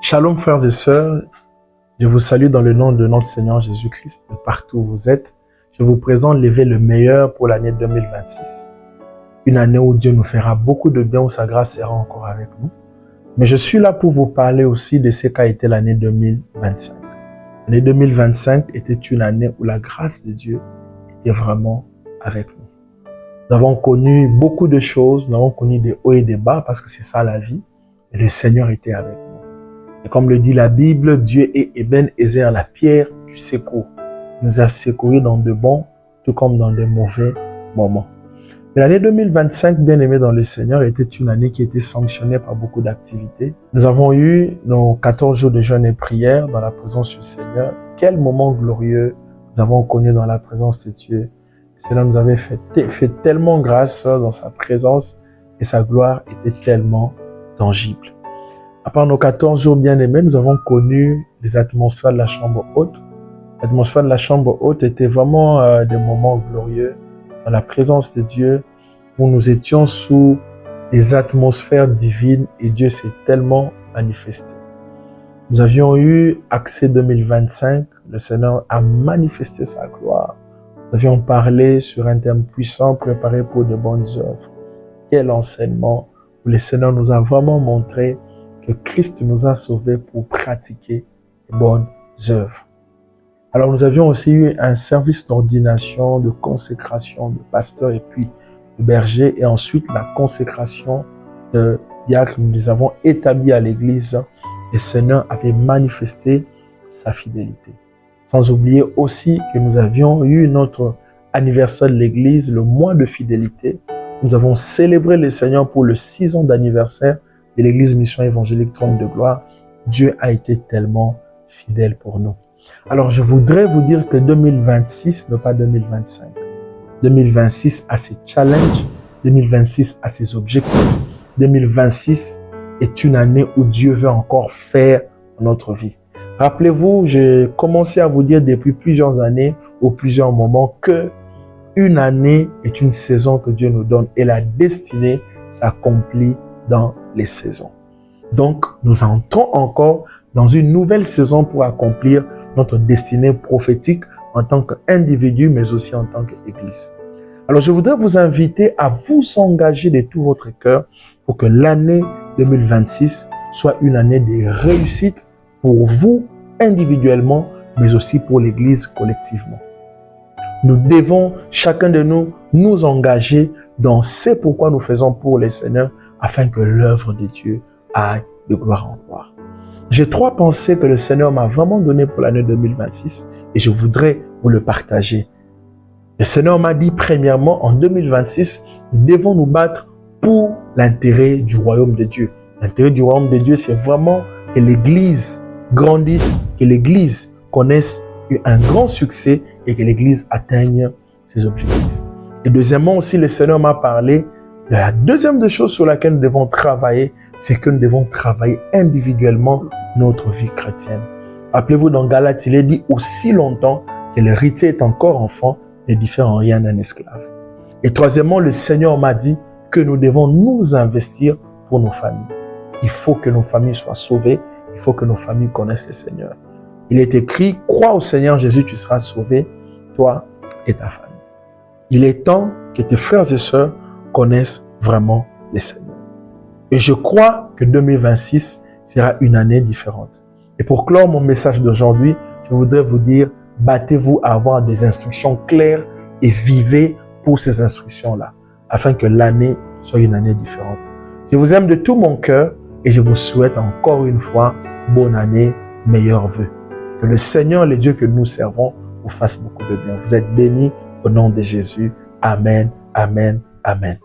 Shalom frères et sœurs, je vous salue dans le nom de notre Seigneur Jésus-Christ, de partout où vous êtes. Je vous présente l'évêque le meilleur pour l'année 2026. Une année où Dieu nous fera beaucoup de bien, où sa grâce sera encore avec nous. Mais je suis là pour vous parler aussi de ce qu'a été l'année 2025. L'année 2025 était une année où la grâce de Dieu était vraiment avec nous. Nous avons connu beaucoup de choses, nous avons connu des hauts et des bas parce que c'est ça la vie. Et le Seigneur était avec nous. Et comme le dit la Bible, Dieu est Ebenezer, la pierre du secours. Il nous a secourus dans de bons, tout comme dans de mauvais moments. Mais l'année 2025, bien aimé dans le Seigneur, était une année qui était sanctionnée par beaucoup d'activités. Nous avons eu nos 14 jours de jeûne et prière dans la présence du Seigneur. Quel moment glorieux nous avons connu dans la présence de Dieu. Le Seigneur nous avait fait tellement grâce dans sa présence et sa gloire était tellement tangible. À part nos 14 jours bien-aimés, nous avons connu les atmosphères de la chambre haute. L'atmosphère de la chambre haute était vraiment des moments glorieux dans la présence de Dieu, où nous étions sous des atmosphères divines et Dieu s'est tellement manifesté. Nous avions eu accès 2025, le Seigneur a manifesté sa gloire. Nous avions parlé sur un thème puissant, préparé pour de bonnes œuvres. Quel enseignement où le Seigneur nous a vraiment montré que Christ nous a sauvés pour pratiquer les bonnes œuvres. Alors nous avions aussi eu un service d'ordination, de consécration de pasteur et puis de berger et ensuite la consécration de diacre. Nous les avons établis à l'église. Le Seigneur avait manifesté sa fidélité. Sans oublier aussi que nous avions eu notre anniversaire de l'église, le mois de fidélité. Nous avons célébré le Seigneur pour le 6 ans d'anniversaire de l'église Mission Évangélique Trône de Gloire. Dieu a été tellement fidèle pour nous. Alors je voudrais vous dire que 2026 n'est pas 2025. 2026 a ses challenges, 2026 a ses objectifs. 2026 est une année où Dieu veut encore faire dans notre vie. Rappelez-vous, j'ai commencé à vous dire depuis plusieurs années ou plusieurs moments que une année est une saison que Dieu nous donne et la destinée s'accomplit dans les saisons. Donc, nous entrons encore dans une nouvelle saison pour accomplir notre destinée prophétique en tant qu'individu, mais aussi en tant qu'Église. Alors, je voudrais vous inviter à vous engager de tout votre cœur pour que l'année 2026 soit une année de réussite pour vous individuellement, mais aussi pour l'Église collectivement. Nous devons, chacun de nous, nous engager dans ce pourquoi nous faisons pour le Seigneur, afin que l'œuvre de Dieu aille de gloire en gloire. J'ai 3 pensées que le Seigneur m'a vraiment données pour l'année 2026 et je voudrais vous le partager. Le Seigneur m'a dit premièrement, en 2026, nous devons nous battre pour l'intérêt du royaume de Dieu. L'intérêt du royaume de Dieu, c'est vraiment que l'Église grandisse, que l'Église connaisse un grand succès et que l'Église atteigne ses objectifs. Et deuxièmement aussi, le Seigneur m'a parlé de la deuxième des choses sur laquelle nous devons travailler, c'est que nous devons travailler individuellement notre vie chrétienne. Rappelez-vous, dans Galates, il est dit aussi longtemps que l'héritier est encore enfant, ne diffère en rien d'un esclave. Et troisièmement, le Seigneur m'a dit que nous devons nous investir pour nos familles. Il faut que nos familles soient sauvées, il faut que nos familles connaissent le Seigneur. Il est écrit, crois au Seigneur Jésus, tu seras sauvé, toi et ta famille. Il est temps que tes frères et sœurs connaissent vraiment le Seigneur. Et je crois que 2026 sera une année différente. Et pour clore mon message d'aujourd'hui, je voudrais vous dire, battez-vous à avoir des instructions claires et vivez pour ces instructions-là, afin que l'année soit une année différente. Je vous aime de tout mon cœur et je vous souhaite encore une fois bonne année, meilleurs vœux. Que le Seigneur, le Dieu que nous servons, vous fasse beaucoup de bien. Vous êtes bénis au nom de Jésus. Amen, amen, amen.